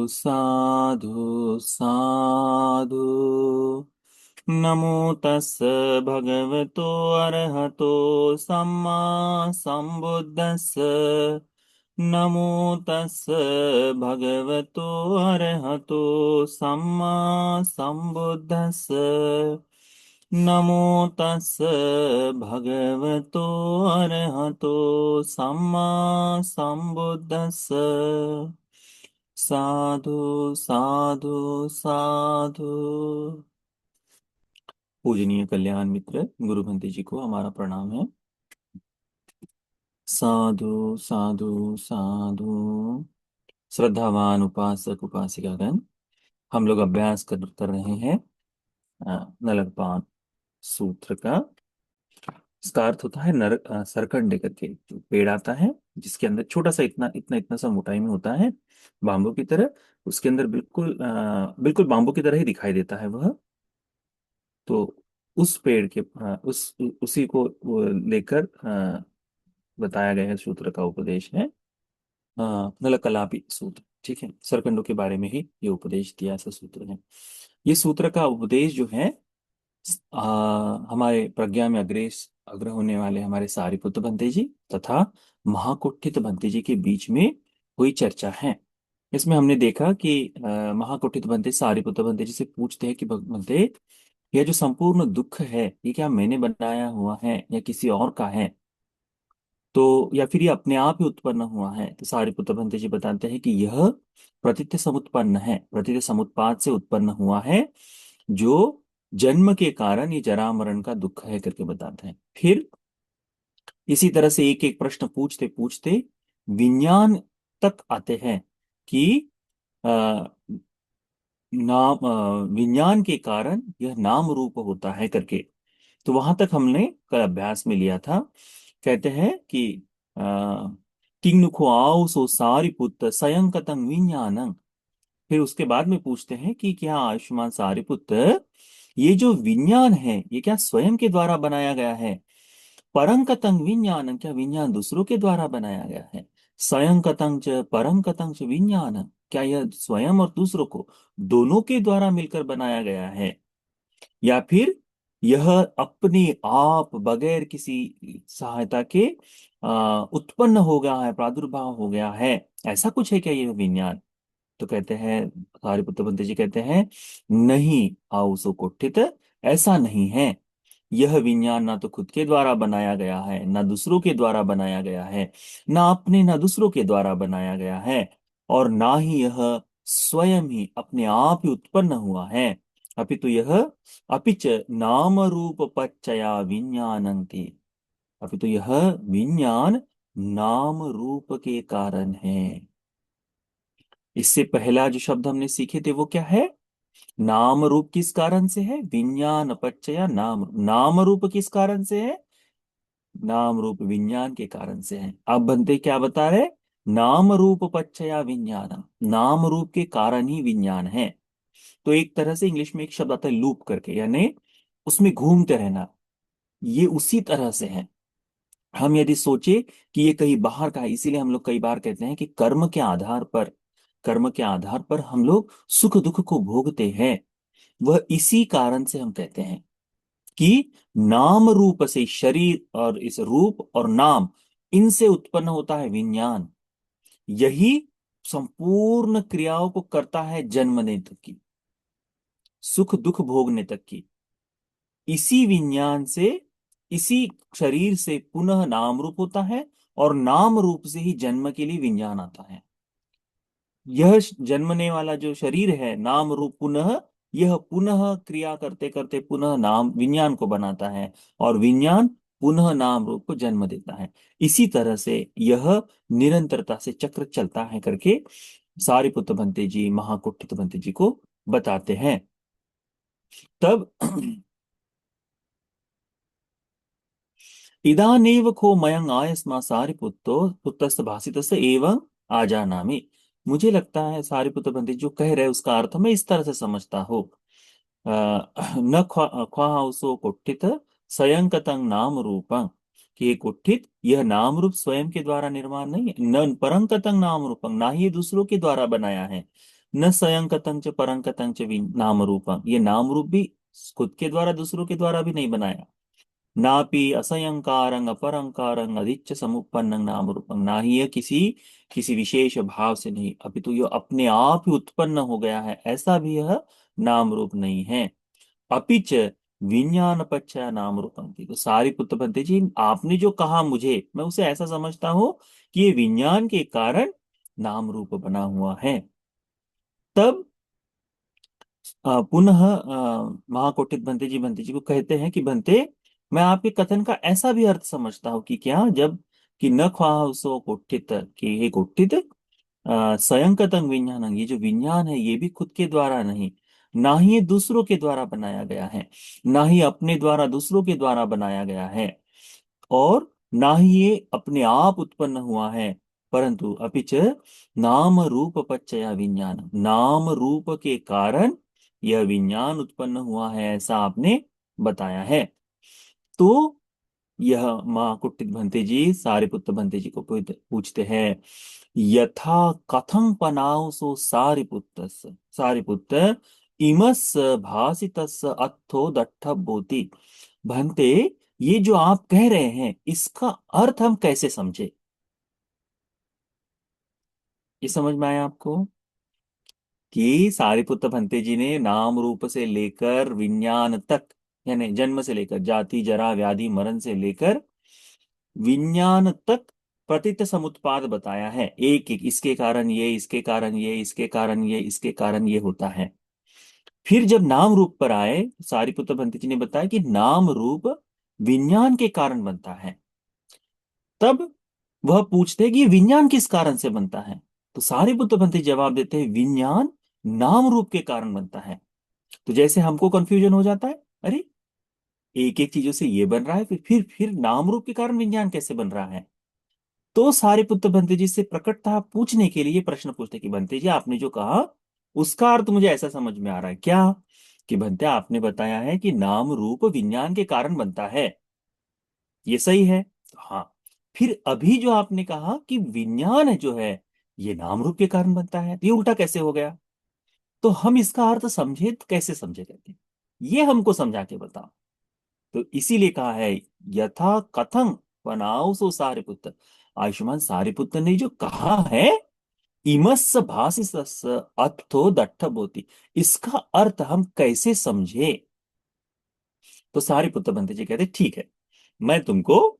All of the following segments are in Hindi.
साधु साधु। नमो तस् भगवतो अरहतो सम्मा सम्बुद्धस्स। नमो तस् भगवतो अरहतो सम्मा सम्बुद्धस्स। नमो तस् भगवतो अरहतो सम्मा सम्बुद्धस्स। साधु साधु साधु। पूजनीय कल्याण मित्र गुरु बंटी जी को हमारा प्रणाम है। साधु साधु साधु। श्रद्धावान उपासक उपासिकागण, हम लोग अभ्यास कर रहे हैं नलकपान सूत्र का। इसका अर्थ होता है सरकंडे करके जो पेड़ आता है, जिसके अंदर छोटा सा इतना इतना इतना सा मोटाई में होता है, बाम्बू की तरह। उसके अंदर बिल्कुल बिल्कुल बाम्बू की तरह ही दिखाई देता है वह। तो उस पेड़ के उसी को वो लेकर बताया गया है, सूत्र का उपदेश है। नलकलापी सूत्र, ठीक है। सरकंडों के बारे में ही ये उपदेश दिया, ऐसा सूत्र है। ये सूत्र का उपदेश जो है हमारे प्रज्ञा में अग्र होने वाले हमारे सारिपुत्र भंते जी तथा महाकुठित भंते जी के बीच में हुई चर्चा है। इसमें हमने देखा कि महाकुठित भंते सारिपुत्र भंते जी से पूछते हैं कि भंते, यह जो संपूर्ण दुख है ये क्या मैंने बनाया हुआ है या किसी और का है, तो या फिर ये अपने आप ही उत्पन्न हुआ है। तो सारिपुत्र भंते जी बताते हैं कि यह प्रतीत समुत्पन्न है, प्रतीत समुत्पाद से उत्पन्न हुआ है, जो जन्म के कारण ये जरा मरण का दुख है करके बताते हैं। फिर इसी तरह से एक एक प्रश्न पूछते पूछते विज्ञान तक आते हैं कि आ, विज्ञान के कारण यह नाम रूप होता है करके। तो वहां तक हमने कल अभ्यास में लिया था। कहते हैं कि किंग नुखो आओ सो सारी पुत्र स्वयं कतंग विज्ञानंग। फिर उसके बाद में पूछते हैं कि क्या आयुष्मान सारिपुत्र, ये जो विज्ञान है ये क्या स्वयं के द्वारा बनाया गया है? परं कतंग विज्ञान, क्या विज्ञान दूसरों के द्वारा बनाया गया है? स्वयं कतंग च परं कतंग च विज्ञान, क्या यह स्वयं और दूसरों को दोनों के द्वारा मिलकर बनाया गया है, या फिर यह अपने आप बगैर किसी सहायता के उत्पन्न हो गया है, प्रादुर्भाव हो गया है? ऐसा कुछ है क्या यह विज्ञान? तो कहते हैं, सारिपुत्र पंत जी कहते हैं, नहीं आउसो कोठित, ऐसा नहीं है। यह विज्ञान ना तो खुद के द्वारा बनाया गया है, ना दूसरों के द्वारा बनाया गया है, ना अपने ना दूसरों के द्वारा बनाया गया है, और ना ही यह स्वयं ही अपने आप ही उत्पन्न हुआ है। अपितु यह अपिच नाम रूप पच्चया विज्ञानंति, अपितु यह विज्ञान नाम रूप के कारण है। इससे पहला जो शब्द हमने सीखे थे वो क्या है? नाम रूप किस कारण से है? विज्ञान पच्चया नाम, नाम रूप किस कारण से है? नाम रूप विज्ञान के कारण से है। अब बनते क्या बता रहे? नाम रूप पच्चया विज्ञान, नाम रूप के कारण ही विज्ञान है। तो एक तरह से इंग्लिश में एक शब्द आता है लूप करके, यानी उसमें घूमते रहना। ये उसी तरह से है। हम यदि सोचे कि ये कहीं बाहर का है, इसीलिए हम लोग कई बार कहते हैं कि कर्म के आधार पर, कर्म के आधार पर हम लोग सुख दुख को भोगते हैं। वह इसी कारण से हम कहते हैं कि नाम रूप से शरीर और इस रूप और नाम, इनसे उत्पन्न होता है विज्ञान। यही संपूर्ण क्रियाओं को करता है जन्मने तक की, सुख दुख भोगने तक की। इसी विज्ञान से, इसी शरीर से पुनः नाम रूप होता है, और नाम रूप से ही जन्म के लिए विज्ञान आता है। यह जन्मने वाला जो शरीर है नाम रूप पुनः, यह पुनः क्रिया करते करते पुनः नाम विज्ञान को बनाता है, और विज्ञान पुनः नाम रूप को जन्म देता है। इसी तरह से यह निरंतरता से चक्र चलता है करके सारिपुत्र भंते जी महाकुठित भंते जी को बताते हैं। तब इदानीव को मयंग आयस्मा सारिपुत्तो पुत्रस्य भाषितस्य एवं आजानामि। मुझे लगता है सारिपुत्र पंडित जो कह रहे हैं उसका अर्थ मैं इस तरह से समझता हूँ। न ख्वाहाउसो कुट्ठित स्वयं कतंग नाम रूपं, कि ये कुट्ठित यह नाम रूप स्वयं के द्वारा निर्माण नहीं है। न परं कतंग नाम रूपं, ना ही ये दूसरों के द्वारा बनाया है। न सयंकतंच परंकतंच नाम रूपम, ये नाम रूप भी खुद के द्वारा दूसरों के द्वारा भी नहीं बनाया। नापि असयंकारंग अपरंकारंग अधिच्च समुपन्न नाम रूपम, ना ही ये किसी किसी विशेष भाव से नहीं, अभी तो ये अपने आप ही उत्पन्न हो गया है, ऐसा भी यह नाम रूप नहीं है। अपिच विज्ञान पश्चा नाम रूपम थी। तो सारिपुत्र पंडित जी, आपने जो कहा मुझे, मैं उसे ऐसा समझता हूं कि ये विज्ञान के कारण नाम रूप बना हुआ है। तब पुनः महाकोटित भंते जी को कहते हैं कि भंते, मैं आपके कथन का ऐसा भी अर्थ समझता हूँ कि क्या, जब कि न ख्वाह सो कोठित, कि हे कोठित, स्वयंकतंग विज्ञान, ये जो विज्ञान है ये भी खुद के द्वारा नहीं, ना ही ये दूसरों के द्वारा बनाया गया है, ना ही अपने द्वारा दूसरों के द्वारा बनाया गया है, और ना ही ये अपने आप उत्पन्न हुआ है, परंतु अपिच नाम रूप पच्चया विज्ञान, नाम रूप के कारण यह विज्ञान उत्पन्न हुआ है, ऐसा आपने बताया है। तो यह माँ कुट्टित भंते जी सारिपुत्र भंते जी को पूछते हैं, यथा कथं पनाउ सो सारिपुत्र, सारिपुत्र इमस भासितस अत्थो दट्ठ बोति। भंते, ये जो आप कह रहे हैं इसका अर्थ हम कैसे समझे? ये समझ में आया आपको कि सारिपुत्र भंते जी ने नाम रूप से लेकर विज्ञान तक, यानी जन्म से लेकर जाति जरा व्याधि मरण से लेकर विज्ञान तक प्रतीत समुत्पाद बताया है, एक एक, इसके कारण ये, इसके कारण ये, इसके कारण ये, इसके कारण ये होता है। फिर जब नाम रूप पर आए, सारिपुत्र भंते जी ने बताया कि नाम रूप विज्ञान के कारण बनता है। तब वह पूछते हैं कि ये विज्ञान किस कारण से बनता है? तो सारिपुत्र भंते जवाब देते हैं, विज्ञान नाम रूप के कारण बनता है। तो जैसे हमको कंफ्यूजन हो जाता है, अरे एक एक चीजों से ये बन रहा है, फिर नाम रूप के कारण विज्ञान कैसे बन रहा है? तो सारिपुत्र भंते जी से प्रकटता पूछने के लिए प्रश्न पूछते कि भंते जी, आपने जो कहा उसका अर्थ मुझे ऐसा समझ में आ रहा है क्या, कि भंते आपने बताया है कि नाम रूप विज्ञान के कारण बनता है, ये सही है? हाँ। फिर अभी जो आपने कहा कि विज्ञान है जो है ये नाम रूप के कारण बनता है, तो ये उल्टा कैसे हो गया? तो हम इसका अर्थ समझे तो कैसे समझे करके, ये हमको समझा के बताओ। तो इसीलिए कहा है, यथा कथं बनाओ सो सारिपुत्र, आयुष्मान सारिपुत्र ने जो कहा है, इमस्स भासिसस् अर्थो दट्ठ बोति, इसका अर्थ हम कैसे समझे? तो सारिपुत्र बनते जी कहते ठीक है, मैं तुमको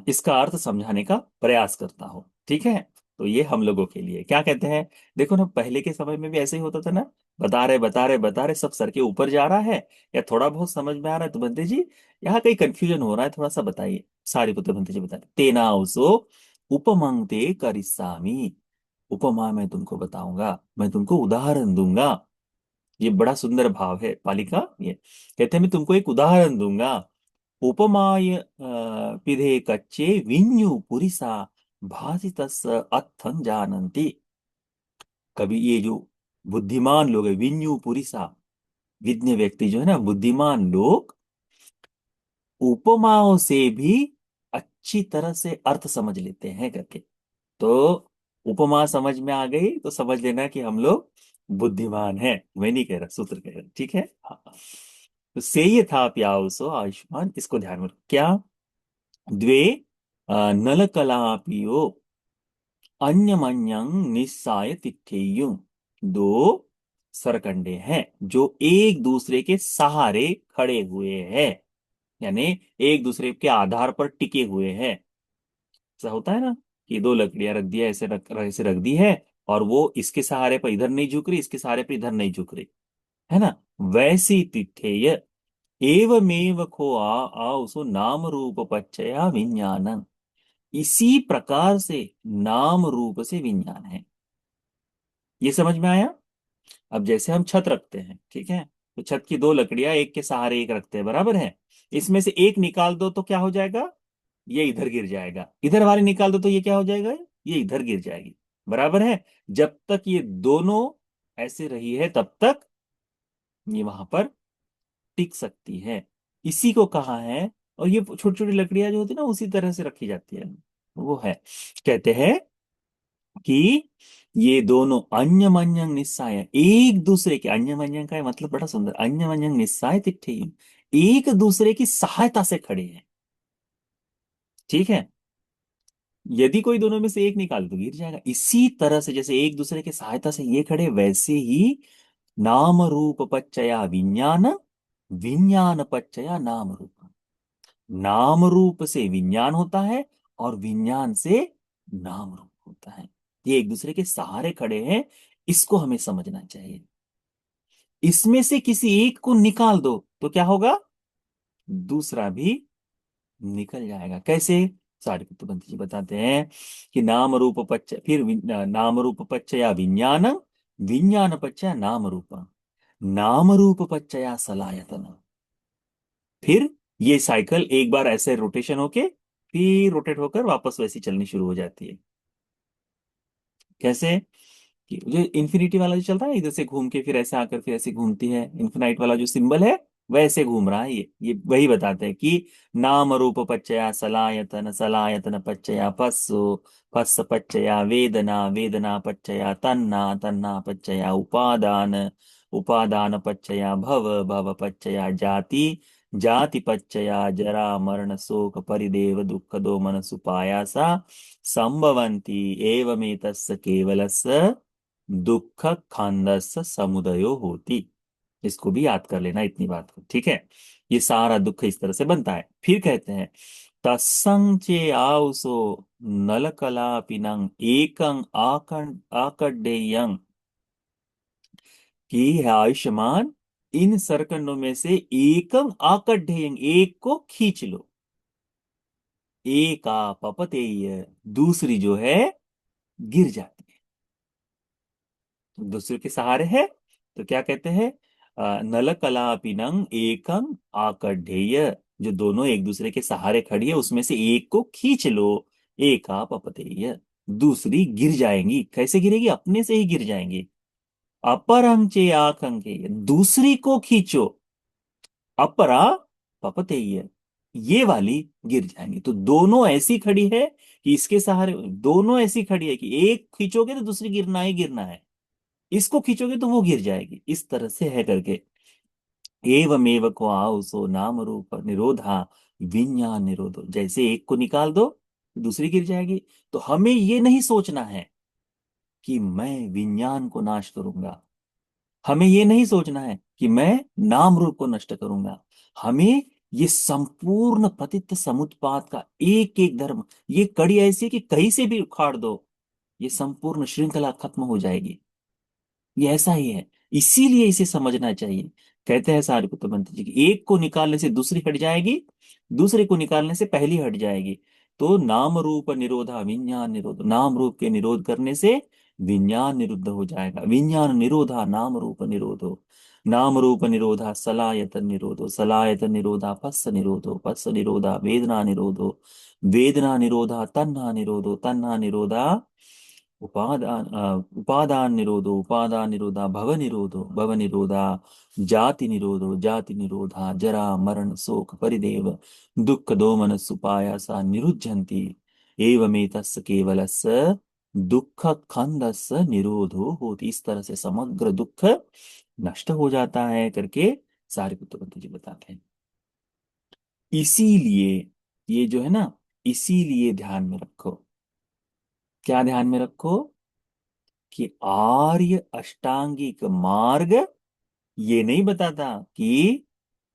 इसका अर्थ समझाने का प्रयास करता हूं, ठीक है? तो ये हम लोगों के लिए क्या कहते हैं, देखो ना, पहले के समय में भी ऐसे ही होता था ना, बता रहे सब सर के ऊपर जा रहा है, या थोड़ा बहुत समझ में आ रहा है, तो बनते जी यहाँ कहीं कंफ्यूजन हो रहा है, थोड़ा सा बताइए। सारिपुत्र बनते जी बताए, तेना उसो उपमंगते करिस्सामी, उपमा मैं तुमको बताऊंगा, मैं तुमको उदाहरण दूंगा। ये बड़ा सुंदर भाव है पाली का, ये कहते हैं मैं तुमको एक उदाहरण दूंगा। उपमाय पिधे कच्चे विन्यु पुरिसा भासितस अत्थं जानन्ति। कभी ये जो बुद्धिमान लोग है, विन्यु पुरिसा, विज्ञ व्यक्ति जो है ना, बुद्धिमान लोग उपमाओं से भी अच्छी तरह से अर्थ समझ लेते हैं करके। तो उपमा समझ में आ गई तो समझ लेना कि हम लोग बुद्धिमान हैं, मैं नहीं कह रहा, सूत्र कह रहा, ठीक है? हाँ। तो से ये था प्याउसो आयुष्मान, इसको ध्यान में रखो। क्या? द्वे नल कलापियो अन्यमन्यं निस्साय तिठेयुं, दो सरकंडे हैं जो एक दूसरे के सहारे खड़े हुए हैं, यानी एक दूसरे के आधार पर टिके हुए हैं। ऐसा होता है ना कि दो लकड़ियां रख दिया, ऐसे रख दी है, और वो इसके सहारे पर इधर नहीं झुक रही, इसके सहारे पर इधर नहीं झुक रही, है ना? वैसी तिथेय एवमेव खो आ उसो नाम रूप पच्चया विज्ञान, इसी प्रकार से नाम रूप से विज्ञान है। ये समझ में आया? अब जैसे हम छत रखते हैं, ठीक है, तो छत की दो लकड़ियां एक के सहारे एक रखते हैं, बराबर है? इसमें से एक निकाल दो तो क्या हो जाएगा, ये इधर गिर जाएगा, इधर वाले निकाल दो तो ये क्या हो जाएगा, ये इधर गिर जाएगी, बराबर है? जब तक ये दोनों ऐसे रही है तब तक ये वहां पर टिक सकती है, इसी को कहा है। और ये छोटी छोटी लकड़ियां जो होती है ना, उसी तरह से रखी जाती है, वो है, कहते हैं कि ये दोनों अन्यमन्यं निस्साय, एक दूसरे के, अन्यमन्यं का मतलब बड़ा सुंदर, अन्यमन्यं निस्साय तिष्ठेयुः, एक दूसरे की सहायता से खड़े हैं। ठीक है। यदि कोई दोनों में से एक निकाल तो गिर जाएगा। इसी तरह से जैसे एक दूसरे की सहायता से ये खड़े, वैसे ही नाम रूप पच्चया विज्ञान, विज्ञान पच्चया नाम रूप, नाम रूप से विज्ञान होता है और विज्ञान से नाम रूप होता है। ये एक दूसरे के सहारे खड़े हैं, इसको हमें समझना चाहिए। इसमें से किसी एक को निकाल दो तो क्या होगा, दूसरा भी निकल जाएगा। कैसे? सारिपुत्र जी बताते हैं कि नाम रूप पच्च, फिर नाम रूप पच्चया विज्ञान, विज्ञान पच्चया नाम रूप, नाम रूप पच्चया सलायतन। फिर ये साइकिल एक बार ऐसे रोटेशन होके फिर रोटेट होकर वापस वैसी चलनी शुरू हो जाती है। कैसे? कि जो इन्फिनिटी वाला जो चल रहा है इधर से घूम के फिर ऐसे आकर फिर ऐसे घूमती है, इन्फिनाइट वाला जो सिंबल है वैसे घूम रहा है। ये वही बताते हैं कि नाम रूप पच्चया सलायतन, सलायतन पच्चया पस्सु, पस्स पच्चया वेदना, वेदना पच्चया तन्ना, तन्ना पच्चया उपादान, उपादान पच्चया भव, भव पच्चया जाति, जाति पच्चया जरा मरण शोक परिदेव दुःख दोमन सुपायासा संभवन्ति एवमेतस्य केवलस्य दुःख खांदस्य समुदयो होती। इसको भी याद कर लेना, इतनी बात को। ठीक है। ये सारा दुख इस तरह से बनता है। फिर कहते हैं तत्सं चे आउसो नलकलापिनं एकं आकड्डेयं, कि है आयुष्मान, इन सरकंडों में से एकम आकड्डेयं, एक को खींच लो, एका पपतेय, दूसरी जो है गिर जाती है। दूसरे के सहारे है तो क्या कहते हैं, नल कलापिनंग एकं आकढ़ेय, जो दोनों एक दूसरे के सहारे खड़ी है उसमें से एक को खींच लो, एका पपतेय, दूसरी गिर जाएंगी। कैसे गिरेगी? अपने से ही गिर जाएंगी। अपरंग चे आकंके, दूसरी को खींचो, अपरा पपतेय, ये वाली गिर जाएंगी। तो दोनों ऐसी खड़ी है कि इसके सहारे, दोनों ऐसी खड़ी है कि एक खींचोगे तो दूसरी गिरना ही गिरना है, इसको खींचोगे तो वो गिर जाएगी, इस तरह से है करके। एवमेव को आओ नाम रूप निरोधा, विज्ञान निरोधो, जैसे एक को निकाल दो दूसरी गिर जाएगी। तो हमें ये नहीं सोचना है कि मैं विज्ञान को नाश करूंगा, हमें ये नहीं सोचना है कि मैं नाम रूप को नष्ट करूंगा। हमें ये संपूर्ण पतित समुत्पाद का एक एक धर्म, ये कड़ी ऐसी है कि कहीं से भी उखाड़ दो, ये संपूर्ण श्रृंखला खत्म हो जाएगी। ये ऐसा ही है, इसीलिए इसे समझना चाहिए। कहते हैं सारिपुत्र मंत्री जी की एक को निकालने से दूसरी हट जाएगी, दूसरे को निकालने से पहली हट जाएगी। तो नाम रूप निरोधा विज्ञान निरोध, नाम रूप के निरोध करने से विज्ञान निरुद्ध हो जाएगा, विज्ञान निरोधा नाम रूप निरोधो, नाम रूप निरोधा सलायतन निरोधो, सलायतन निरोधा पस्स निरोधो, पस्स निरोधा वेदना निरोधो, वेदना निरोधा तन्हा निरोधो, तन्हा निरोधा उपादान निरोधो, उपादान निरोधा भव निरोधो, भव निरोधा जाति निरोधो, जाति निरोधा जरा मरण शोक परिदेव दुख दोमन सुपायासा निरुध्यन्ति, एवमेतस्य केवलस्य दुख खंदस्य निरोधो होती। इस तरह से समग्र दुख नष्ट हो जाता है करके सारिपुत्र पंत जी बताते हैं। इसीलिए ये जो है ना, इसीलिए ध्यान में रखो, क्या ध्यान में रखो, कि आर्य अष्टांगिक मार्ग ये नहीं बताता कि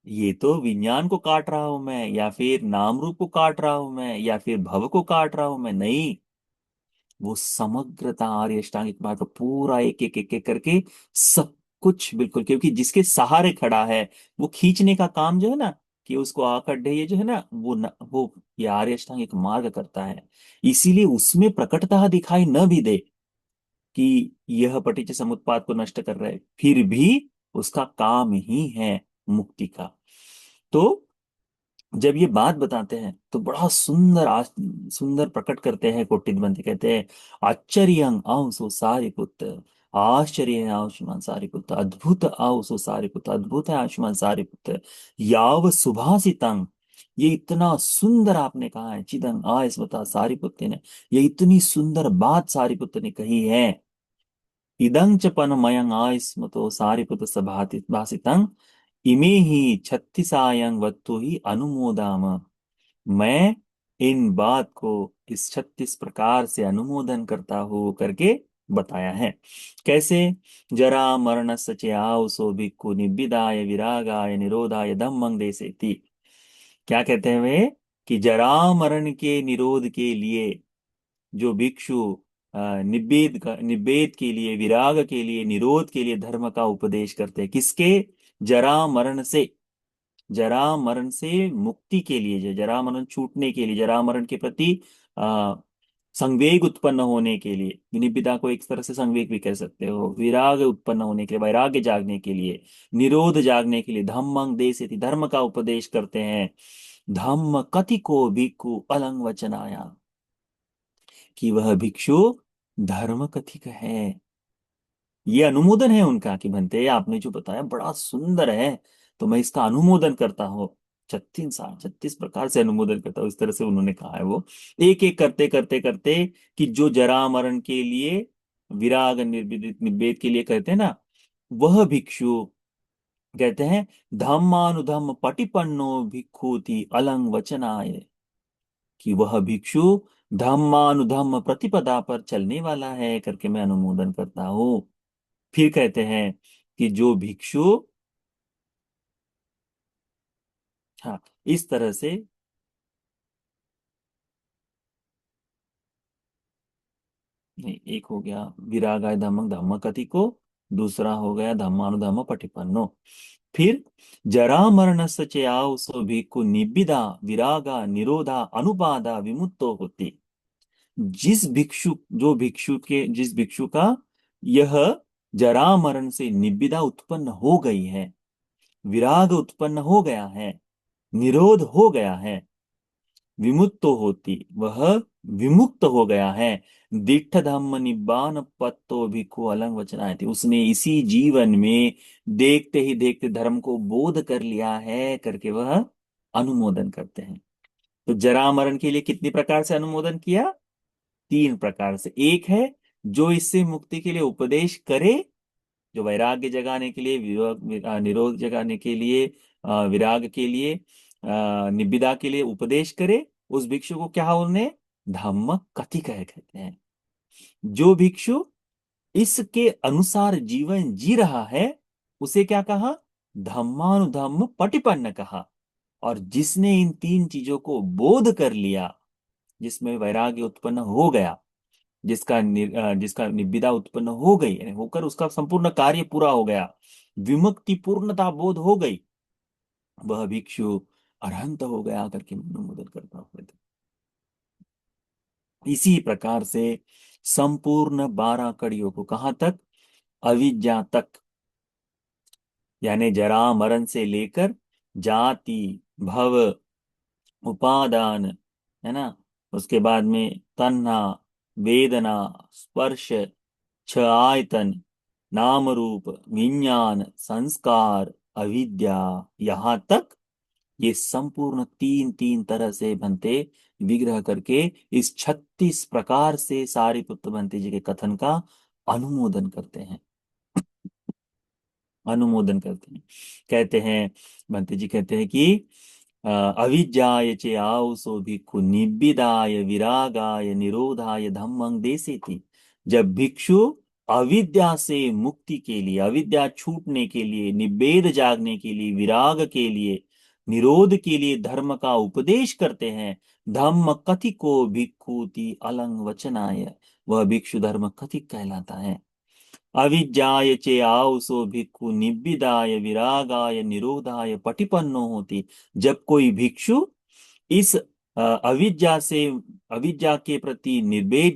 ये तो विज्ञान को काट रहा हूं मैं, या फिर नाम रूप को काट रहा हूं मैं, या फिर भव को काट रहा हूं मैं, नहीं। वो समग्रता आर्य अष्टांगिक मार्ग का पूरा एक एक एक एक करके सब कुछ बिल्कुल, क्योंकि जिसके सहारे खड़ा है वो खींचने का काम जो है ना, कि उसको आकर ये जो है ना वो ये आर्य अष्टांगिक मार्ग करता है। इसीलिए उसमें प्रकटता दिखाई न भी दे कि यह पटीच समुत्पाद को नष्ट कर रहा है, फिर भी उसका काम ही है मुक्ति का। तो जब ये बात बताते हैं तो बड़ा सुंदर सुंदर प्रकट करते हैं कोटित बंधु, कहते हैं आश्चर्यं आउसो सारिपुत्र, आश्चर्य है आयुष्मान सारिपुत्र, अद्भुत आउसो सारिपुत्र, अद्भुत है आयुष्मान सारिपुत्र, याव सुभाषितं, ये इतना सुंदर आपने कहा है, चिदं आयस्मता सारिपुत्र ने, ये इतनी सुंदर बात सारिपुत्र ने कही है इदं च पनमयं आयुष्मतो सारिपुत सभाति भासितं इमे ही छत्तीसायं वत्तु ही अनुमोदाम। मैं इन बात को इस 36 प्रकार से अनुमोदन करता हूं करके बताया है। कैसे? जरा मरण सचे आओ सो भिक्खु निब्बिदाय विरागाय निरोधाय धम्मं देसेति। क्या कहते हैं वे? कि जरा मरण के निरोध के लिए जो भिक्षु निब्बेद के लिए, विराग के लिए, निरोध के लिए धर्म का उपदेश करते हैं। किसके? जरा मरण से। जरा मरण से मुक्ति के लिए, जो जरा मरण छूटने के लिए, जरा मरण के प्रति आ, संवेग उत्पन्न होने के लिए, निब्बिदा को एक तरह से संवेग भी कह सकते हो, विराग उत्पन्न होने के लिए, वैराग्य जागने के लिए, निरोध जागने के लिए धम्मं देसेति, धर्म का उपदेश करते हैं। धम्म कति को भिक्खु अलंग वचनाया, कि वह भिक्षु धर्म कथिक है। ये अनुमोदन है उनका कि भंते आपने जो बताया बड़ा सुंदर है, तो मैं इसका अनुमोदन करता हूँ। 36 प्रकार से अनुमोदन करता हूँ, इस तरह से उन्होंने कहा है वो। एक एक करते करते करते, कि जो जरा मरण के लिए, विराग निर्विदित निब्बेद के लिए कहते हैं ना, वह भिक्षु कहते हैं धम्मानुधम्म पटिपन्नो भिक्षुति अलंग वचनाय, कि वह भिक्षु धम्मानुधम्म प्रतिपदा पर चलने वाला है करके मैं अनुमोदन करता हूं। फिर कहते हैं कि जो भिक्षु, हाँ, इस तरह से, नहीं, एक हो गया विरागाय धम्मं धम्म कति को, दूसरा हो गया धम्मानुधम्म पटिपन्नो। फिर जरा मरण सचयाव सो भिक्खु निब्बिदा विरागा निरोधा अनुपादा विमुक्तो होती। जिस भिक्षु का यह जरा मरण से निब्बिदा उत्पन्न हो गई है, विराग उत्पन्न हो गया है, निरोध हो गया है, विमुक्तो होती, वह विमुक्त हो गया है। दिट्ठ धम्म निब्बान पत्तो भिक्खु अलंग वचनायति, उसने इसी जीवन में देखते ही देखते धर्म को बोध कर लिया है करके वह अनुमोदन करते हैं। तो जरा मरण के लिए कितनी प्रकार से अनुमोदन किया? 3 प्रकार से। एक है जो इससे मुक्ति के लिए उपदेश करे, जो वैराग्य जगाने के लिए, निरोध जगाने के लिए, विराग के लिए, निब्बिदा के लिए उपदेश करे, उस भिक्षु को क्या उन्हें धम्म कथि कह कहते हैं। जो भिक्षु इसके अनुसार जीवन जी रहा है, उसे क्या कहा? धम्मानुधम्म पटिपन्न कहा। और जिसने इन 3 चीजों को बोध कर लिया, जिसमें वैराग्य उत्पन्न हो गया, जिसका निब्बिदा उत्पन्न हो गई, यानी होकर उसका संपूर्ण कार्य पूरा हो गया, विमुक्ति पूर्णता बोध हो गई, वह भिक्षु अरहंत हो गया करके अनुमोदन करता हूं। इसी प्रकार से संपूर्ण 12 कड़ियों को, कहां तक? अविद्या तक, यानी जरा मरण से लेकर जाति, भव, उपादान, है ना, उसके बाद में तन्हा, वेदना, स्पर्श, छह आयतन, नाम रूप, विज्ञान, संस्कार, अविद्या, यहां तक ये संपूर्ण तीन तीन तरह से बनते विग्रह करके इस 36 प्रकार से सारिपुत्र बनते जी के कथन का अनुमोदन करते हैं। अनुमोदन करते हैं, कहते हैं, बनते जी कहते हैं कि अविज्ञाय चे आओसो भिक्खु निब्बिदाय विरागाय निरोधाय धम्मं देसेति। जब भिक्षु अविद्या से मुक्ति के लिए, अविद्या छूटने के लिए, निब्बेद जागने के लिए, विराग के लिए, निरोध के लिए धर्म का उपदेश करते हैं, धम्म कथिको भिक्खुति अलंग वचनाय, वह भिक्षु धर्म कथिक कहलाता है। अविज्ञाय चे आओसो भिक्खु निब्बिदाय विरागाय निरोधाय पटिपन्नो होती। जब कोई भिक्षु इस अविद्या के प्रति निर्भेद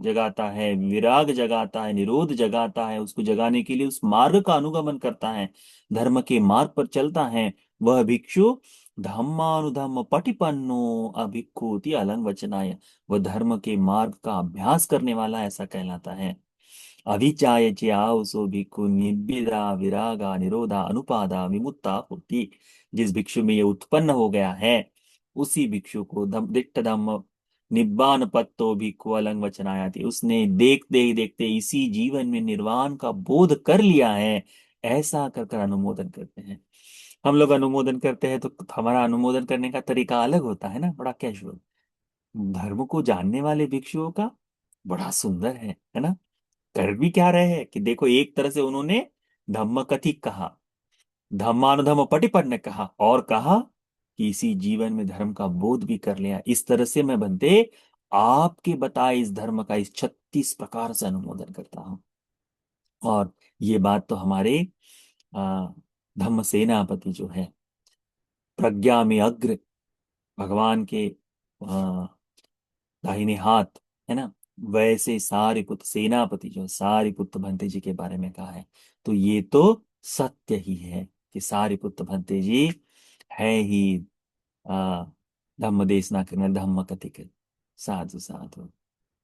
जगाता है, विराग जगाता है, निरोध जगाता है, उसको जगाने के लिए उस मार्ग का अनुगमन करता है, धर्म के मार्ग पर चलता है, वह भिक्षु धम्मानुधम्म पटिपन्नो अभिक्खुति अलंग वचनाय, वह धर्म के मार्ग का अभ्यास करने वाला ऐसा कहलाता है। अविचाय च आओ भिक्खु निब्बिदा विरागा निरोधा अनुपादा विमुक्ता होती। जिस भिक्षु में ये उत्पन्न हो गया है, उसी भिक्षु को दिट्ठ धम्म निब्बान पत्तो भी कुअलंग वचनायाति, उसने देखते ही देखते इसी जीवन में निर्वाण का बोध कर लिया है, ऐसा कर कर अनुमोदन करते हैं। हम लोग अनुमोदन करते हैं तो हमारा अनुमोदन करने का तरीका अलग होता है ना, बड़ा कैजुअल। धर्म को जानने वाले भिक्षुओं का बड़ा सुंदर है ना। कर भी क्या रहे हैं कि देखो, एक तरह से उन्होंने धम्म कथी कहा, धम्मानुधम्म पटिपट ने कहा, और कहा कि इसी जीवन में धर्म का बोध भी कर लिया। इस तरह से मैं बनते आपके बताए इस धर्म का इस 36 प्रकार से अनुमोदन करता हूं। और ये बात तो हमारे आ, धम्म सेनापति जो है, प्रज्ञा में अग्र, भगवान के दाहिने हाथ, है ना, वैसे सारिपुत्र सेनापति जो है, सारिपुत्र भंते जी के बारे में कहा है। तो ये तो सत्य ही है कि सारिपुत्र भंते जी है ही आ, धम्म देशना करने धम्म कथिक, साधु साधु।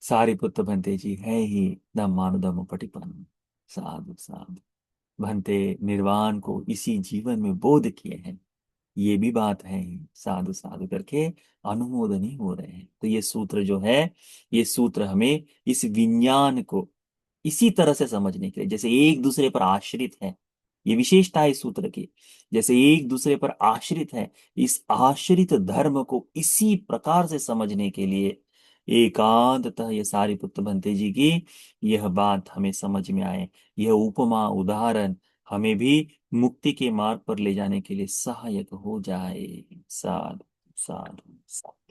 सारिपुत्र भंते जी है ही धम्मानुधम्म पटिपन्न, साधु साधु। भंते निर्वाण को इसी जीवन में बोध किए हैं, ये भी बात है ही, साधु साधु करके अनुमोदन ही हो रहे हैं। तो ये सूत्र जो है, ये सूत्र हमें इस विज्ञान को इसी तरह से समझने के लिए, जैसे एक दूसरे पर आश्रित है, ये विशेषता है इस सूत्र की, जैसे एक दूसरे पर आश्रित है, इस आश्रित धर्म को इसी प्रकार से समझने के लिए एकांततः ये सारिपुत्र भंते जी की यह बात हमें समझ में आए, यह उपमा उदाहरण हमें भी मुक्ति के मार्ग पर ले जाने के लिए सहायक हो जाए। साधु साधु साधु।